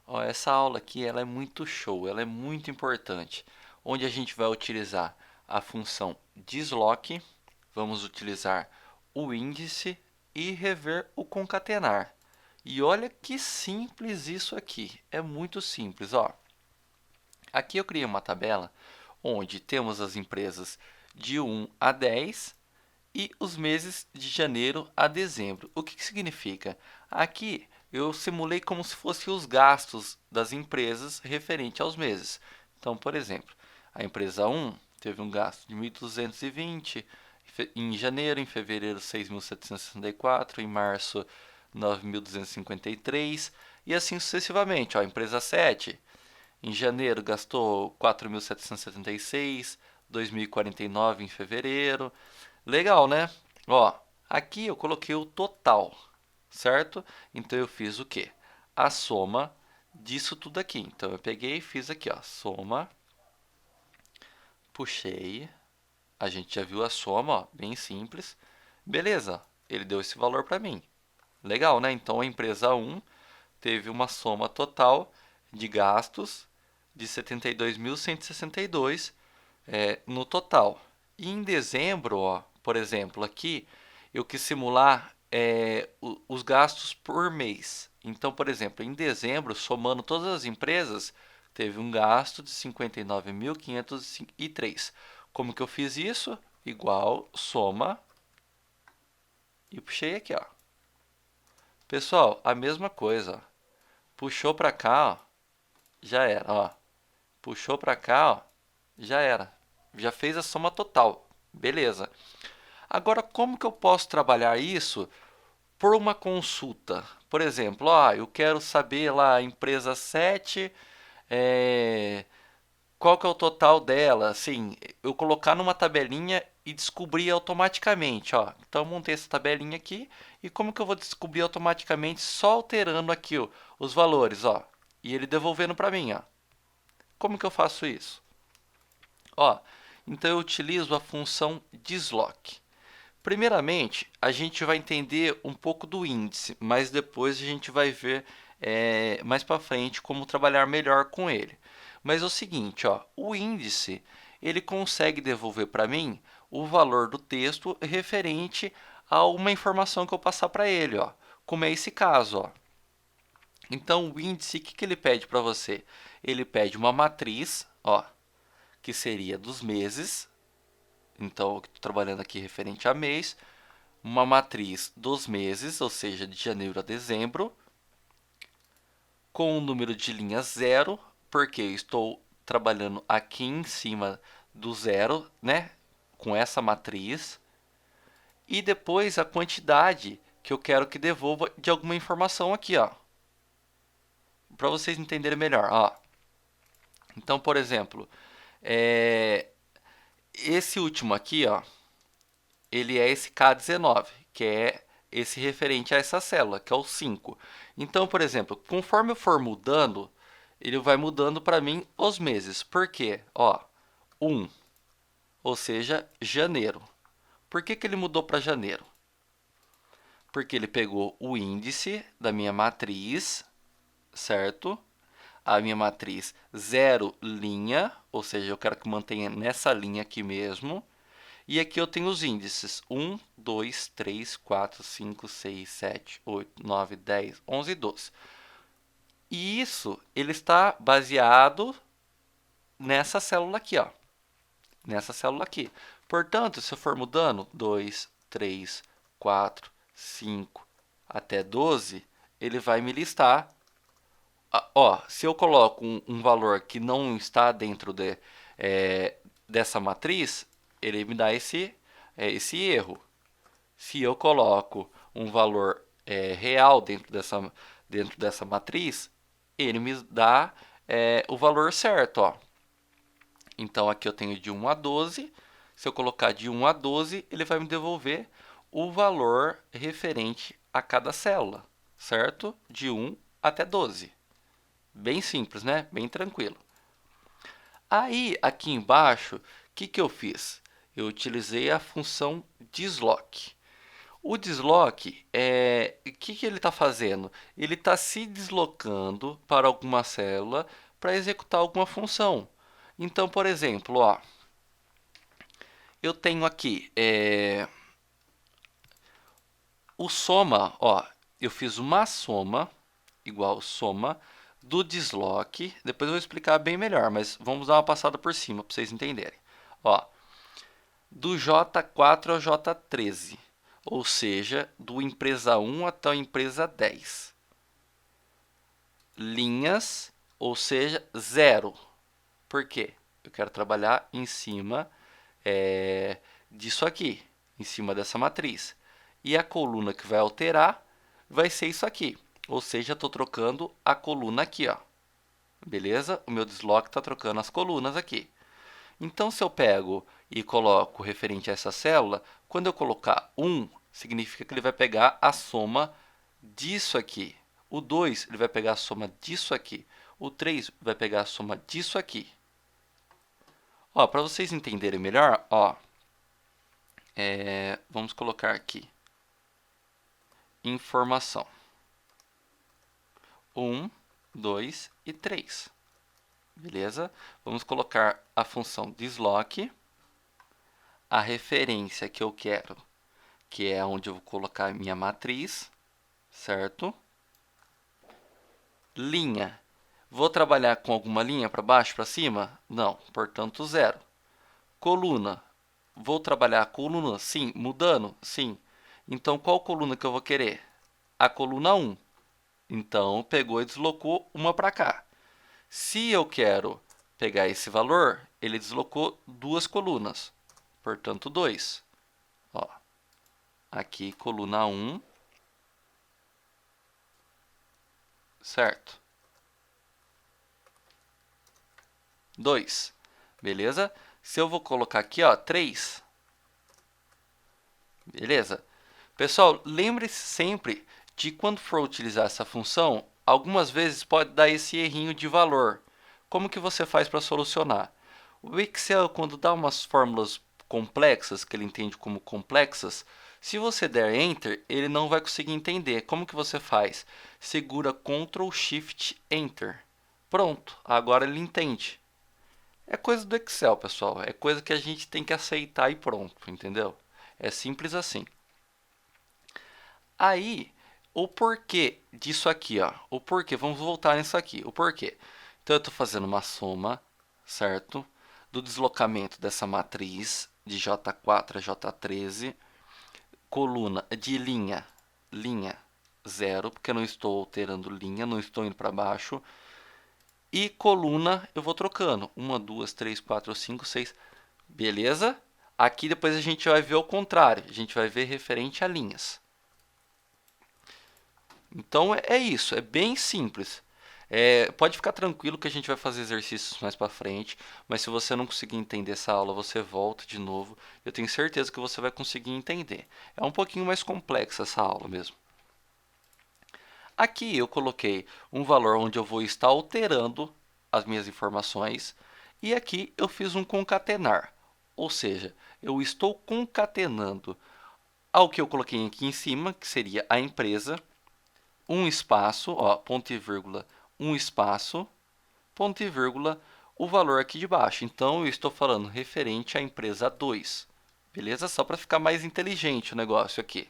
Ó, essa aula aqui ela é muito show, ela é muito importante. Onde a gente vai utilizar a função desloque, vamos utilizar o índice e rever o concatenar. E olha que simples isso aqui, é muito simples, ó. Aqui eu criei uma tabela onde temos as empresas de 1 a 10 e os meses de janeiro a dezembro. O que significa? Aqui eu simulei como se fossem os gastos das empresas referente aos meses. Então, por exemplo, a empresa 1 teve um gasto de 1.220 em janeiro, em fevereiro 6.764, em março 9.253 e assim sucessivamente. Ó, a empresa 7 em janeiro gastou 4.776, 2.049 em fevereiro. Legal, né? Ó, aqui eu coloquei o total, certo? Então eu fiz o quê? A soma disso tudo aqui. Então eu peguei e fiz aqui, ó, soma, puxei, a gente já viu a soma, ó, bem simples. Beleza, ele deu esse valor para mim. Legal, né? Então a empresa 1 teve uma soma total de gastos de 72.162 no total. E em dezembro, ó, por exemplo, aqui eu quis simular os gastos por mês. Então, por exemplo, em dezembro, somando todas as empresas, teve um gasto de 59.503. Como que eu fiz isso? Igual, soma, e puxei aqui, ó. Pessoal, a mesma coisa, ó. Puxou para cá, ó, já era, ó. Puxou para cá, ó, já era. Já fez a soma total. Beleza. Agora, como que eu posso trabalhar isso por uma consulta? Por exemplo, eu quero saber lá, a empresa 7, é, qual que é o total dela? Assim, eu colocar numa tabelinha e descobrir automaticamente, ó. Então, eu montei essa tabelinha aqui e como que eu vou descobrir automaticamente só alterando aqui os valores, ó, e ele devolvendo para mim, ó. Como que eu faço isso? Ó, então eu utilizo a função desloque. Primeiramente, a gente vai entender um pouco do índice, mas depois a gente vai ver mais para frente como trabalhar melhor com ele. Mas é o seguinte, ó, o índice ele consegue devolver para mim o valor do texto referente a uma informação que eu passar para ele, ó, como é esse caso, ó. Então, o índice, o que ele pede para você? Ele pede uma matriz, ó, que seria dos meses. Então, eu estou trabalhando aqui referente a mês, uma matriz dos meses, ou seja, de janeiro a dezembro, com o número de linha zero, porque estou trabalhando aqui em cima do zero, né? Com essa matriz. E depois a quantidade que eu quero que devolva de alguma informação aqui, ó. Para vocês entenderem melhor, ó. Então, por exemplo, esse último aqui, ó, ele é esse K19, que é esse referente a essa célula, que é o 5. Então, por exemplo, conforme eu for mudando, ele vai mudando para mim os meses. Por quê? Ó, 1, ou seja, janeiro. Por que ele mudou para janeiro? Porque ele pegou o índice da minha matriz, certo? A minha matriz 0 linha, ou seja, eu quero que mantenha nessa linha aqui mesmo. E aqui eu tenho os índices 1, 2, 3, 4, 5, 6, 7, 8, 9, 10, 11 e 12. E isso ele está baseado nessa célula aqui, ó. Nessa célula aqui. Portanto, se eu for mudando 2, 3, 4, 5 até 12, ele vai me listar. Ó, se eu coloco um valor que não está dentro dessa matriz, ele me dá esse erro. Se eu coloco um valor real dentro dessa matriz, ele me dá o valor certo. Ó. Então, aqui eu tenho de 1 a 12. Se eu colocar de 1 a 12, ele vai me devolver o valor referente a cada célula, certo? De 1 até 12. Bem simples, né? Bem tranquilo. Aí, aqui embaixo, o que eu fiz? Eu utilizei a função desloque. O desloque, o que ele está fazendo? Ele está se deslocando para alguma célula para executar alguma função. Então, por exemplo, ó, eu tenho aqui o soma, ó, eu fiz uma soma, igual soma, do desloque. Depois eu vou explicar bem melhor, mas vamos dar uma passada por cima para vocês entenderem. Ó, do J4 ao J13, ou seja, do empresa 1 até a empresa 10. Linhas, ou seja, 0. Por quê? Eu quero trabalhar em cima disso aqui, em cima dessa matriz. E a coluna que vai alterar vai ser isso aqui. Ou seja, estou trocando a coluna aqui, ó. Beleza? O meu desloque está trocando as colunas aqui. Então, se eu pego e coloco referente a essa célula, quando eu colocar 1, significa que ele vai pegar a soma disso aqui. O 2, ele vai pegar a soma disso aqui. O 3 vai pegar a soma disso aqui. Ó, para vocês entenderem melhor, ó, vamos colocar aqui informação 1, 2 e 3. Beleza? Vamos colocar a função desloque, a referência que eu quero, que é onde eu vou colocar a minha matriz, certo? Linha. Vou trabalhar com alguma linha para baixo, para cima? Não, portanto 0. Coluna. Vou trabalhar a coluna? Sim. Mudando? Sim. Então, qual coluna que eu vou querer? A coluna 1. Então, pegou e deslocou uma para cá. Se eu quero pegar esse valor, ele deslocou duas colunas. Portanto, 2. Ó, aqui, coluna 1. Certo? 2. Beleza? Se eu vou colocar aqui, ó, 3. Beleza? Pessoal, lembre-se sempre de quando for utilizar essa função, algumas vezes pode dar esse errinho de valor. Como que você faz para solucionar? O Excel, quando dá umas fórmulas complexas, que ele entende como complexas, se você der Enter, ele não vai conseguir entender. Como que você faz? Segura Ctrl Shift Enter. Pronto, agora ele entende. É coisa do Excel, pessoal. É coisa que a gente tem que aceitar e pronto, entendeu? É simples assim. Aí, o porquê disso aqui, ó. O porquê, vamos voltar nisso aqui. O porquê. Então, eu estou fazendo uma soma, certo? Do deslocamento dessa matriz de J4 a J13. Coluna de linha 0, porque eu não estou alterando linha, não estou indo para baixo. E coluna eu vou trocando. 1, 2, 3, 4, 5, 6. Beleza? Aqui depois a gente vai ver o contrário. A gente vai ver referente a linhas. Então é isso, é bem simples. Pode ficar tranquilo que a gente vai fazer exercícios mais para frente, mas se você não conseguir entender essa aula, você volta de novo. Eu tenho certeza que você vai conseguir entender. É um pouquinho mais complexa essa aula mesmo. Aqui eu coloquei um valor onde eu vou estar alterando as minhas informações e aqui eu fiz um concatenar, ou seja, eu estou concatenando ao que eu coloquei aqui em cima, que seria a empresa, um espaço, ó, ponto e vírgula, um espaço, ponto e vírgula, o valor aqui de baixo. Então, eu estou falando referente à empresa 2. Beleza? Só para ficar mais inteligente o negócio aqui.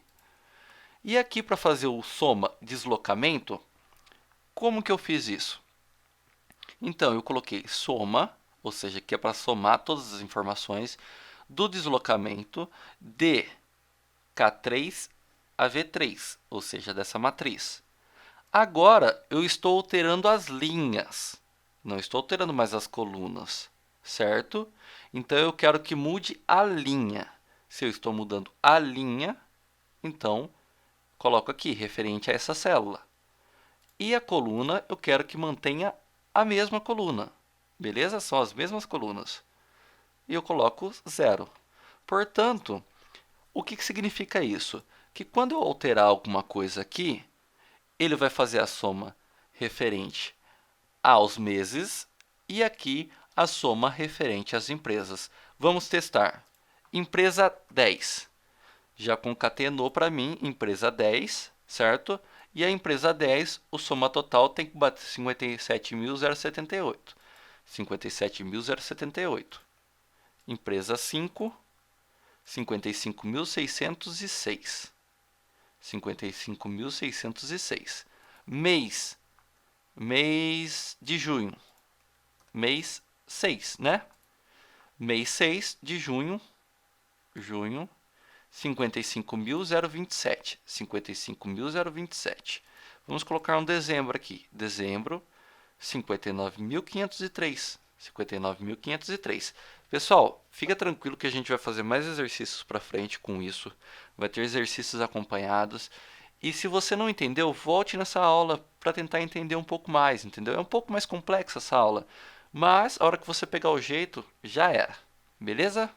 E aqui, para fazer o soma deslocamento, como que eu fiz isso? Então, eu coloquei soma, ou seja, que é para somar todas as informações do deslocamento de K3 a V3, ou seja, dessa matriz. Agora, eu estou alterando as linhas, não estou alterando mais as colunas, certo? Então, eu quero que mude a linha. Se eu estou mudando a linha, então, coloco aqui, referente a essa célula. E a coluna, eu quero que mantenha a mesma coluna, beleza? São as mesmas colunas. E eu coloco 0. Portanto, o que significa isso? Que quando eu alterar alguma coisa aqui, ele vai fazer a soma referente aos meses e aqui a soma referente às empresas. Vamos testar. Empresa 10. Já concatenou para mim empresa 10, certo? E a empresa 10, o soma total tem que bater 57.078. 57.078. Empresa 5, 55.606. 55.606. Mês de junho. Mês 6, né? Mês 6 de junho. 55.027. 55.027. Vamos colocar um dezembro aqui. Dezembro, 59.503. 59.503. Pessoal, fica tranquilo que a gente vai fazer mais exercícios para frente com isso. Vai ter exercícios acompanhados. E se você não entendeu, volte nessa aula para tentar entender um pouco mais, entendeu? É um pouco mais complexa essa aula. Mas, a hora que você pegar o jeito, já era. Beleza?